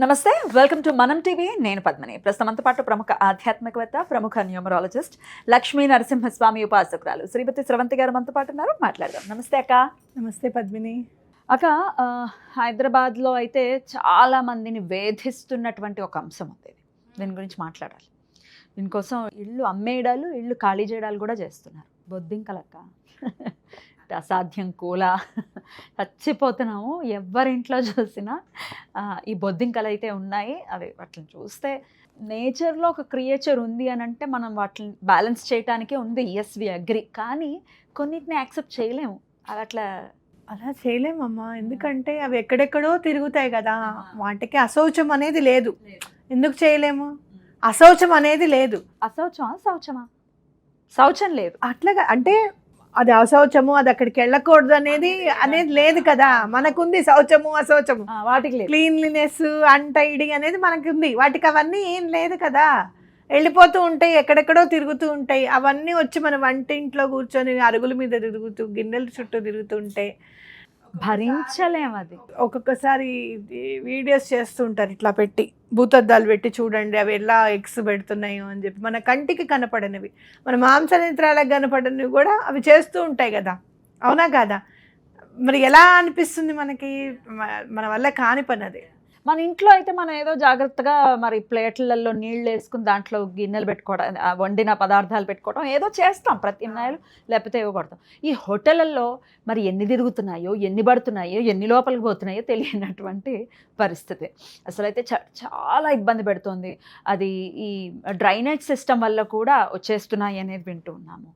నమస్తే, welcome to మనం TV. నేను పద్మిని. ప్రస్తుతంతో పాటు ప్రముఖ ఆధ్యాత్మికవేత్త, ప్రముఖ న్యూమరాలజిస్ట్, లక్ష్మీ నరసింహస్వామి ఉపాసకురాలు శ్రీమతి స్రవంతి గారు మనతో పాటు ఉన్నారు. మాట్లాడదాం. నమస్తే అక్క. నమస్తే పద్మిని. అక్క, హైదరాబాద్లో అయితే చాలా మందిని వేధిస్తున్నటువంటి ఒక అంశం ఉంది. దీని గురించి మాట్లాడాలి. దీనికోసం ఇళ్ళు అమ్మేయడాలు, ఇళ్ళు ఖాళీ చేయడాలు కూడా చేస్తున్నారు. బొద్దింకలక్క అసాధ్యం, కూల చచ్చిపోతున్నాము. ఎవరింట్లో చూసినా ఈ బొద్దింకలు అయితే ఉన్నాయి. అవి వాటిని చూస్తే నేచర్లో ఒక క్రియేచర్ ఉంది అని అంటే మనం వాటిని బ్యాలెన్స్ చేయడానికే ఉంది. ఎస్, వి అగ్రి. కానీ కొన్నిటిని యాక్సెప్ట్ చేయలేము. అవి అలా చేయలేమమ్మా, ఎందుకంటే అవి ఎక్కడెక్కడో తిరుగుతాయి కదా. వాటికి అశౌచం అనేది లేదు. ఎందుకు చేయలేము? అశౌచం అనేది లేదు. శౌచమా? శౌచం లేదు. అట్లాగా అంటే అది అశౌచము, అది అక్కడికి వెళ్ళకూడదు అనేది లేదు కదా. మనకుంది శౌచము అశౌచము, వాటికి క్లీన్లీనెస్, అన్టైడీ అనేది మనకుంది. వాటికి అవన్నీ ఏం లేదు కదా. వెళ్ళిపోతూ ఉంటాయి, ఎక్కడెక్కడో తిరుగుతూ ఉంటాయి. అవన్నీ వచ్చి మన వంటింట్లో కూర్చొని అరుగుల మీద తిరుగుతూ, గిన్నెల చుట్టూ తిరుగుతూ ఉంటాయి. భరించలేము. అది ఒక్కొక్కసారి వీడియోస్ చేస్తుంటారు ఇట్లా పెట్టి, భూతద్దాలు పెట్టి చూడండి అవి ఎలా ఎగ్స్ పెడుతున్నాయో అని చెప్పి. మన కంటికి కనపడనివి, మన మాంసనేత్రాలకు కనపడనివి కూడా అవి చేస్తూ ఉంటాయి కదా. అవునా కాదా? మరి ఎలా అనిపిస్తుంది మనకి? మన వల్ల కాని పని అది. మన ఇంట్లో అయితే మనం ఏదో జాగ్రత్తగా మరి ప్లేట్లలో నీళ్ళు వేసుకుని దాంట్లో గిన్నెలు పెట్టుకోవడం, వండిన పదార్థాలు పెట్టుకోవడం ఏదో చేస్తాం, ప్రత్యామ్నాయాలు లేకపోతే ఏవో కొడతాం. ఈ హోటళ్ళల్లో మరి ఎన్ని తిరుగుతున్నాయో, ఎన్ని పడుతున్నాయో, ఎన్ని లోపలికి పోతున్నాయో తెలియనటువంటి పరిస్థితి. అసలు అయితే చాలా ఇబ్బంది పెడుతుంది. అది ఈ డ్రైనేజ్ సిస్టమ్ వల్ల కూడా వచ్చేస్తున్నాయి అనేది వింటూ ఉన్నాము.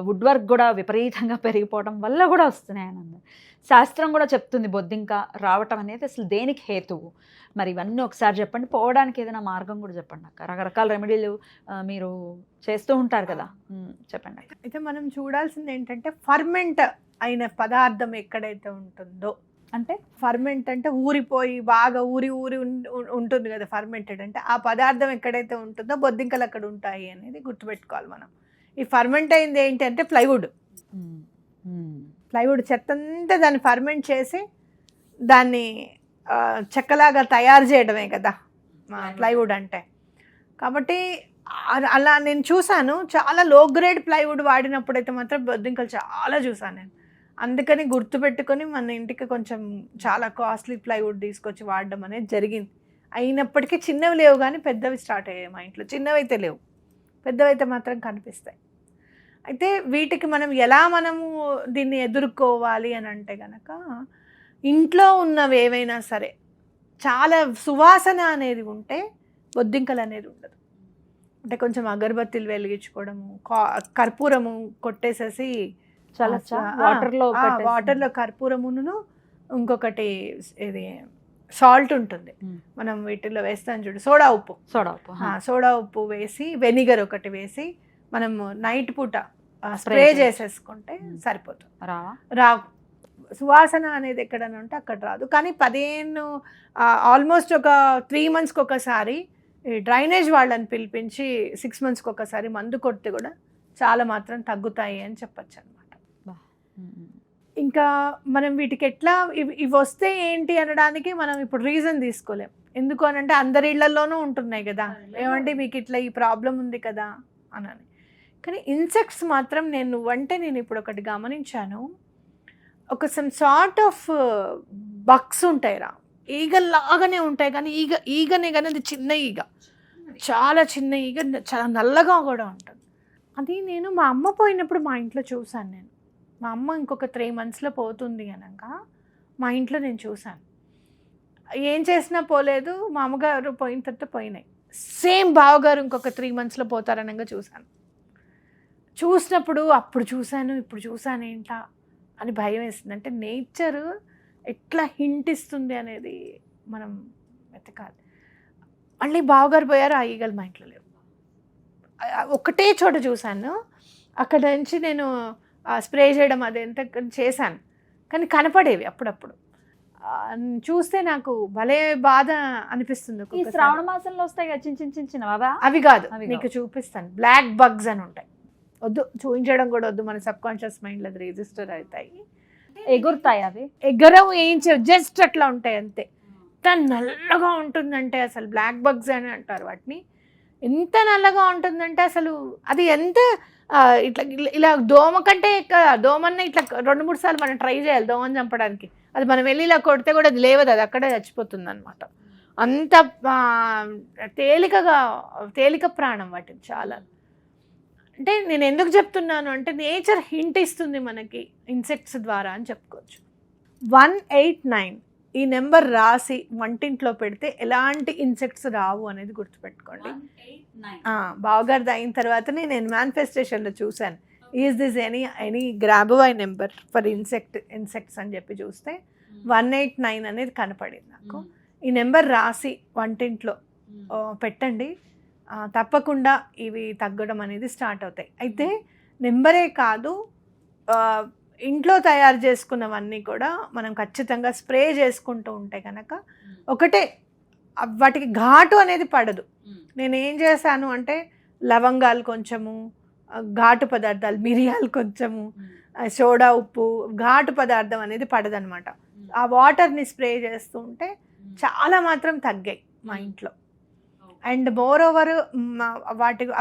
వుడ్ వర్క్ కూడా విపరీతంగా పెరిగిపోవడం వల్ల కూడా వస్తున్నాయి అని శాస్త్రం కూడా చెప్తుంది. బొద్దింక రావటం అనేది అసలు దేనికి హేతువు? మరి ఇవన్నీ ఒకసారి చెప్పండి. పోవడానికి ఏదైనా మార్గం కూడా చెప్పండి అక్క. రకరకాల రెమెడీలు మీరు చేస్తూ ఉంటారు కదా, చెప్పండి. అయితే మనం చూడాల్సింది ఏంటంటే, ఫర్మెంట్ అయిన పదార్థం ఎక్కడైతే ఉంటుందో, అంటే ఫర్మెంట్ అంటే ఊరిపోయి బాగా ఊరి ఉంటుంది కదా. ఫర్మెంటెడ్ అంటే ఆ పదార్థం ఎక్కడైతే ఉంటుందో బొద్దింకలు అక్కడ ఉంటాయి అనేది గుర్తుపెట్టుకోవాలి మనం. ఈ ఫర్మెంట్ అయింది ఏంటంటే ప్లైవుడ్. ప్లైవుడ్ చెత్తంతా దాన్ని ఫర్మెంట్ చేసి దాన్ని చెక్కలాగా తయారు చేయడమే కదా ప్లైవుడ్ అంటే. కాబట్టి అలా నేను చూశాను. చాలా లో గ్రేడ్ ప్లైవుడ్ వాడినప్పుడైతే మాత్రం బొద్దింకలు చాలా చూసాను నేను. అందుకని గుర్తుపెట్టుకొని మన ఇంటికి కొంచెం చాలా కాస్ట్లీ ప్లైవుడ్ తీసుకొచ్చి వాడడం అనేది జరిగింది. అయినప్పటికీ చిన్నవి లేవు, కానీ పెద్దవి స్టార్ట్ అయ్యాయి మా ఇంట్లో. చిన్నవి అయితే లేవు, పెద్దవైతే మాత్రం కనిపిస్తాయి. అయితే వీటికి మనము దీన్ని ఎదుర్కోవాలి అని అంటే కనుక, ఇంట్లో ఉన్నవి ఏవైనా సరే చాలా సువాసన అనేది ఉంటే బొద్దింకలు అనేది ఉండదు. అంటే కొంచెం అగరబత్తీలు వెలిగించుకోవడము, కర్పూరము కొట్టేసేసి వాటర్లో కర్పూరమును, ఇంకొకటి ఇది సాల్ట్ ఉంటుంది, మనం వీటిల్లో వేస్తాం చూడు, సోడా ఉప్పు వేసి, వెనిగర్ ఒకటి వేసి మనం నైట్ పూట స్ప్రే చేసేసుకుంటే సరిపోతుంది. రావు సువాసన అనేది ఎక్కడైనా ఉంటే అక్కడ రాదు. కానీ ఆల్మోస్ట్ ఒక 3 monthsకి ఒకసారి డ్రైనేజ్ వాళ్ళని పిలిపించి 6 monthsకి ఒకసారి మందు కొడితే కూడా చాలా మాత్రం తగ్గుతాయి అని చెప్పచ్చు అనమాట. ఇంకా మనం వీటికి ఎట్లా ఇవి వస్తే ఏంటి అనడానికి మనం ఇప్పుడు రీజన్ తీసుకోలేం. ఎందుకు అని అంటే అందరి ఇళ్లలోనూ ఉంటున్నాయి కదా. ఏమంటే మీకు ఇట్లా ఈ ప్రాబ్లం ఉంది కదా అని. కానీ ఇన్సెక్ట్స్ మాత్రం నేను ఇప్పుడు ఒకటి గమనించాను. ఒక సమ్ సార్ట్ ఆఫ్ బగ్స్ ఉంటాయిరా, ఈగల్లాగానే ఉంటాయి. కానీ ఈగనే కానీ అది చిన్న ఈగ, చాలా చిన్న ఈగ, చాలా నల్లగా కూడా ఉంటుంది. అది నేను మా అమ్మ పోయినప్పుడు మా ఇంట్లో చూశాను నేను. మా అమ్మ ఇంకొక 3 monthsలో పోతుంది అనగా మా ఇంట్లో నేను చూశాను. ఏం చేసినా పోలేదు. మా అమ్మగారు పోయిన తర్వాత పోయినాయి. సేమ్ బావగారు ఇంకొక 3 monthsలో పోతారనగా చూసినప్పుడు అప్పుడు చూశాను, ఇప్పుడు చూశాను ఏంటా అని భయం వేస్తుంది. అంటే నేచర్ ఎట్లా హింట్ ఇస్తుంది అనేది మనం వెతకాలి. మళ్ళీ బావగారు పోయారు, ఆ ఈగలు మా ఇంట్లో లేవు. ఒకటే చోట చూశాను. అక్కడ నుంచి నేను స్ప్రే చేయడం అదంతా చేశాను, కానీ కనపడేవి అప్పుడప్పుడు. చూస్తే నాకు భలే బాధ అనిపిస్తుంది. ఈ శ్రావణ మాసంలో వస్తాయి కదా చిన్న చిన్న, అవి కాదు, నీకు చూపిస్తాను. బ్లాక్ బగ్స్ అని ఉంటాయి. వద్దు, చూపించడం కూడా వద్దు, మన సబ్ కాన్షియస్ మైండ్లో అది రిజిస్టర్ అవుతాయి. ఎగురుతాయి. అవి ఎగరవు, ఏం జస్ట్ అట్లా ఉంటాయి అంతే. ఎంత నల్లగా ఉంటుందంటే అసలు బ్లాక్ బగ్స్ అని అంటారు వాటిని. ఎంత నల్లగా ఉంటుందంటే అసలు అది ఎంత ఇట్లా ఇలా దోమ కంటే దోమన్న ఇట్లా 2-3 సార్లు మనం ట్రై చేయాలి దోమని చంపడానికి. అది మనం వెళ్ళి ఇలా కొడితే కూడా అది లేవదు, అది అక్కడే చచ్చిపోతుంది అనమాట. అంత తేలిక ప్రాణం వాటిని చాలా. అంటే నేను ఎందుకు చెప్తున్నాను అంటే నేచర్ హింట్ ఇస్తుంది మనకి ఇన్సెక్ట్స్ ద్వారా అని చెప్పుకోవచ్చు. 189 ఈ నెంబర్ రాసి వంటింట్లో పెడితే ఎలాంటి ఇన్సెక్ట్స్ రావు అనేది గుర్తుపెట్టుకోండి. బావగారిది అయిన తర్వాతనే నేను మేనిఫెస్టేషన్లో చూశాను, ఈజ్ దిస్ ఎనీ గ్రాబవై నెంబర్ ఫర్ ఇన్సెక్ట్స్ అని చెప్పి చూస్తే 189 అనేది కనపడింది నాకు. ఈ నెంబర్ రాసి వంటింట్లో పెట్టండి, తప్పకుండా ఇవి తగ్గడం అనేది స్టార్ట్ అవుతాయి. అయితే నెంబరే కాదు, ఇంట్లో తయారు చేసుకున్నవన్నీ కూడా మనం ఖచ్చితంగా స్ప్రే చేసుకుంటూ ఉంటే కనుక ఒకటే వాటికి ఘాటు అనేది పడదు. నేను ఏం చేశాను అంటే లవంగాలు కొంచెము, ఘాటు పదార్థాలు, మిరియాలు కొంచెము, సోడా ఉప్పు, ఘాటు పదార్థం అనేది పడదనమాట. ఆ వాటర్ని స్ప్రే చేస్తూ ఉంటే చాలా మాత్రం తగ్గాయి మా ఇంట్లో. అండ్ మోర్ ఓవర్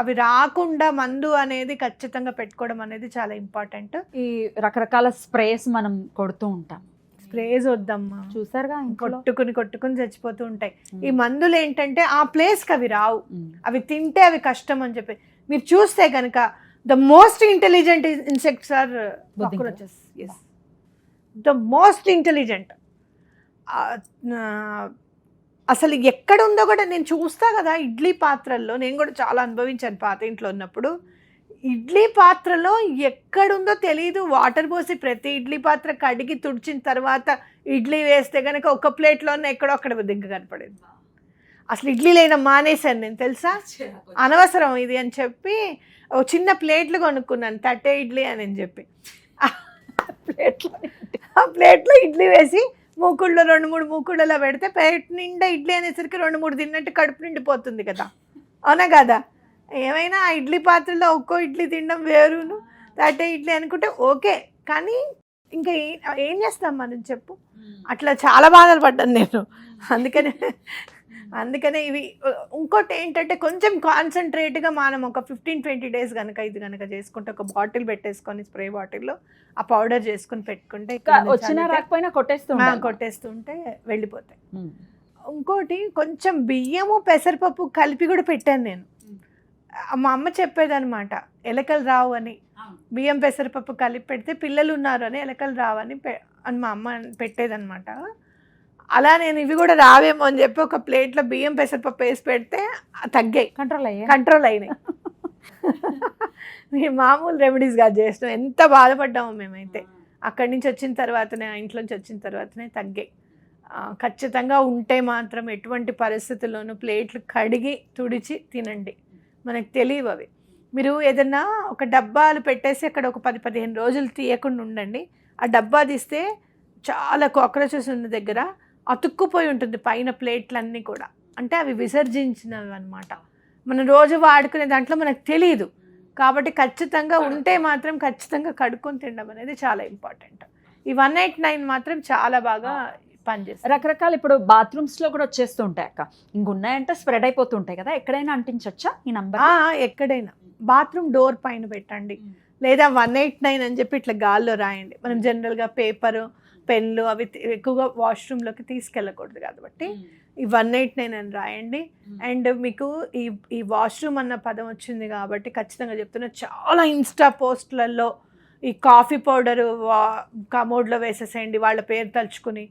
అవి రాకుండా మందు అనేది ఖచ్చితంగా పెట్టుకోవడం అనేది చాలా ఇంపార్టెంట్. ఈ రకరకాల స్ప్రేస్ మనం కొడుతూ ఉంటాం, స్ప్రేస్ వద్దమ్మా, చూసారుగా కొట్టుకుని చచ్చిపోతూ ఉంటాయి. ఈ మందులు ఏంటంటే ఆ ప్లేస్కి అవి రావు, అవి తింటే అవి కష్టం అని చెప్పి. మీరు చూస్తే కనుక the most intelligent insects are cockroaches. Yes, the most intelligent. అసలు ఎక్కడ ఉందో కూడా నేను చూస్తా కదా ఇడ్లీ పాత్రల్లో. నేను కూడా చాలా అనుభవించాను పాత ఇంట్లో ఉన్నప్పుడు. ఇడ్లీ పాత్రలో ఎక్కడుందో తెలియదు, వాటర్ పోసి ప్రతి ఇడ్లీ పాత్ర కడిగి తుడిచిన తర్వాత ఇడ్లీ వేస్తే కనుక ఒక ప్లేట్లోనే ఎక్కడో అక్కడ దిగ్గు కనపడేది. అసలు ఇడ్లీ లేన మానేశాను నేను, తెలుసా, అనవసరం ఇది అని చెప్పి ఓ చిన్న ప్లేట్లు కొనుక్కున్నాను, తట్టే ఇడ్లీ అని చెప్పి. ఆ ప్లేట్లో ఇడ్లీ వేసి మూకుళ్ళు 2-3 మూకుళ్ళలో పెడితే ప్లేట్ నిండా ఇడ్లీ అనేసరికి 2-3 తిన్నట్టు కడుపు నిండిపోతుంది కదా, అవునా కదా. ఏమైనా ఆ ఇడ్లీ పాత్రలో ఒక్కో ఇడ్లీ తినడం వేరును, తట్టే ఇడ్లీ అనుకుంటే ఓకే, కానీ ఇంకా ఏం చేస్తాం మనం చెప్పు. అట్లా చాలా బాధలు పడ్డాను నేను. అందుకనే ఇవి. ఇంకోటి ఏంటంటే కొంచెం కాన్సన్ట్రేట్గా మనం ఒక 15-20 డేస్ కనుక ఇది కనుక చేసుకుంటే, ఒక బాటిల్ పెట్టేసుకొని స్ప్రే బాటిల్లో ఆ పౌడర్ చేసుకుని పెట్టుకుంటే వచ్చినా రాకపోయినా కొట్టేస్తుంటే వెళ్ళిపోతాయి. ఇంకోటి కొంచెం బియ్యము పెసరపప్పు కలిపి కూడా పెట్టాను నేను. మా అమ్మ చెప్పేదనమాట, ఎలకలు రావు అని. బియ్యం పెసరపప్పు కలిపి పెడితే పిల్లలు ఉన్నారు అని ఎలకలు రావని మా అమ్మ పెట్టేదనమాట. అలా నేను ఇవి కూడా రావేమో అని చెప్పి ఒక ప్లేట్లో బియ్యం పెసరపప్పు వేసి పెడితే తగ్గాయి, కంట్రోల్ అయినాయి. మేము మామూలు రెమెడీస్గా చేసినాం. ఎంత బాధపడ్డాము మేమైతే. అక్కడి నుంచి వచ్చిన తర్వాతనే, ఆ ఇంట్లోంచి వచ్చిన తర్వాతనే తగ్గాయి. ఖచ్చితంగా ఉంటే మాత్రం ఎటువంటి పరిస్థితుల్లోనూ ప్లేట్లు కడిగి తుడిచి తినండి. మనకు తెలియవు అవి. మీరు ఏదన్నా ఒక డబ్బాలు పెట్టేసి అక్కడ ఒక 10-15 రోజులు తీయకుండా ఉండండి. ఆ డబ్బా తీస్తే చాలా కాక్రోచెస్ ఉన్న దగ్గర అతుక్కుపోయి ఉంటుంది పైన ప్లేట్లన్నీ కూడా. అంటే అవి విసర్జించినవి అనమాట. మనం రోజు వాడుకునే దాంట్లో మనకు తెలియదు. కాబట్టి ఖచ్చితంగా ఉంటే మాత్రం ఖచ్చితంగా కడుక్కొని తినడం అనేది చాలా ఇంపార్టెంట్. ఈ 189 మాత్రం చాలా బాగా పనిచేస్తుంది. రకరకాల ఇప్పుడు బాత్రూమ్స్లో కూడా వచ్చేస్తూ ఉంటాయి అక్క, ఇంకున్నాయంటే స్ప్రెడ్ అయిపోతుంటాయి కదా, ఎక్కడైనా అంటించవచ్చా ఈ నంబర్? ఎక్కడైనా బాత్రూమ్ డోర్ పైన పెట్టండి, లేదా 189 అని చెప్పి ఇట్లా గాల్లో రాయండి. మనం జనరల్గా పేపరు, పెన్లు అవి ఎక్కువగా వాష్రూమ్లోకి తీసుకెళ్ళకూడదు కాబట్టి ఈ 189 అని రాయండి. అండ్ మీకు ఈ వాష్రూమ్ అన్న పదం వచ్చింది కాబట్టి ఖచ్చితంగా చెప్తున్నా, చాలా ఇన్స్టా పోస్ట్లలో ఈ కాఫీ పౌడరు కమోడ్లో వేసేసేయండి వాళ్ళ పేరు తలుచుకుని,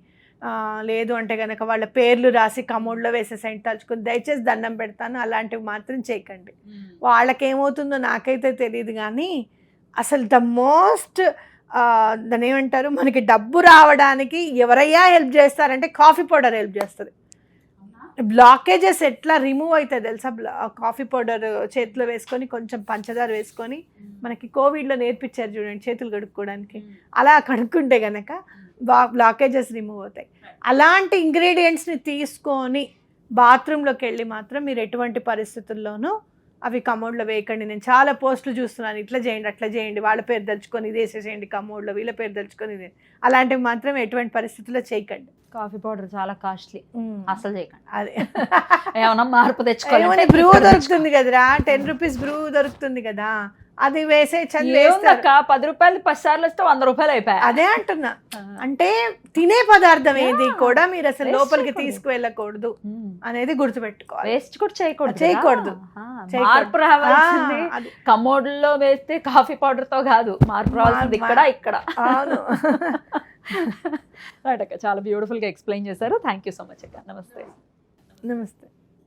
లేదు అంటే కనుక వాళ్ళ పేర్లు రాసి కమోడ్లో వేసేసేయండి తలుచుకుని. దయచేసి దండం పెడతాను, అలాంటివి మాత్రం చేయకండి. వాళ్ళకేమవుతుందో నాకైతే తెలియదు, కానీ అసలు ద మోస్ట్ దాన్ని ఏమంటారు, మనకి డబ్బు రావడానికి ఎవరయ్యా హెల్ప్ చేస్తారంటే కాఫీ పౌడర్ హెల్ప్ చేస్తుంది. బ్లాకేజెస్ ఎట్లా రిమూవ్ అవుతాయి తెలుసా? కాఫీ పౌడర్ చేతిలో వేసుకొని కొంచెం పంచదార వేసుకొని, మనకి కోవిడ్లో నేర్పించారు చూడండి చేతులు కడుక్కోవడానికి, అలా కడుక్కుంటే కనుక బ్లాకేజెస్ రిమూవ్ అవుతాయి. అలాంటి ఇంగ్రీడియంట్స్ని తీసుకొని బాత్రూంలోకి వెళ్ళి మాత్రం మీరు ఎటువంటి పరిస్థితుల్లోనూ అవి కమోడ్లో వేయకండి. నేను చాలా పోస్టులు చూస్తున్నాను, ఇట్లా చేయండి అట్లా చేయండి, వాళ్ళ పేరు తలుచుకొని ఇది వేసేసేయండి కమోడ్లో, వీళ్ళ పేరు తలుచుకొని ఇది, అలాంటివి మాత్రం ఎటువంటి పరిస్థితుల్లో చేయకండి. కాఫీ పౌడర్ చాలా కాస్ట్లీ, అసలు చేయకండి. అదే ఏమన్నా మార్పు తెచ్చుకోవాలి. బ్రూ దొరుకుతుంది కదరా, 10 రూపీస్ బ్రూ దొరుకుతుంది కదా, అది వేసే చంద 10 రూపాయలు 10 సార్లు వస్తే 100 రూపాయలు అయిపోయాయి. అదే అంటున్నా, అంటే తినే పదార్థం ఏది కూడా మీరు అసలు లోపలికి తీసుకువెళ్ళకూడదు అనేది గుర్తుపెట్టుకోవాలి. వేస్ట్ కూడా చేయకూడదు. మార్పు రావాల్సింది కమోడ్లో వేస్తే కాఫీ పౌడర్ తో కాదు, మార్పు రావాల్సింది ఇక్కడ. చాలా బ్యూటిఫుల్ గా ఎక్స్ప్లెయిన్ చేశారు. థ్యాంక్ యూ సో మచ్ అక్క. నమస్తే.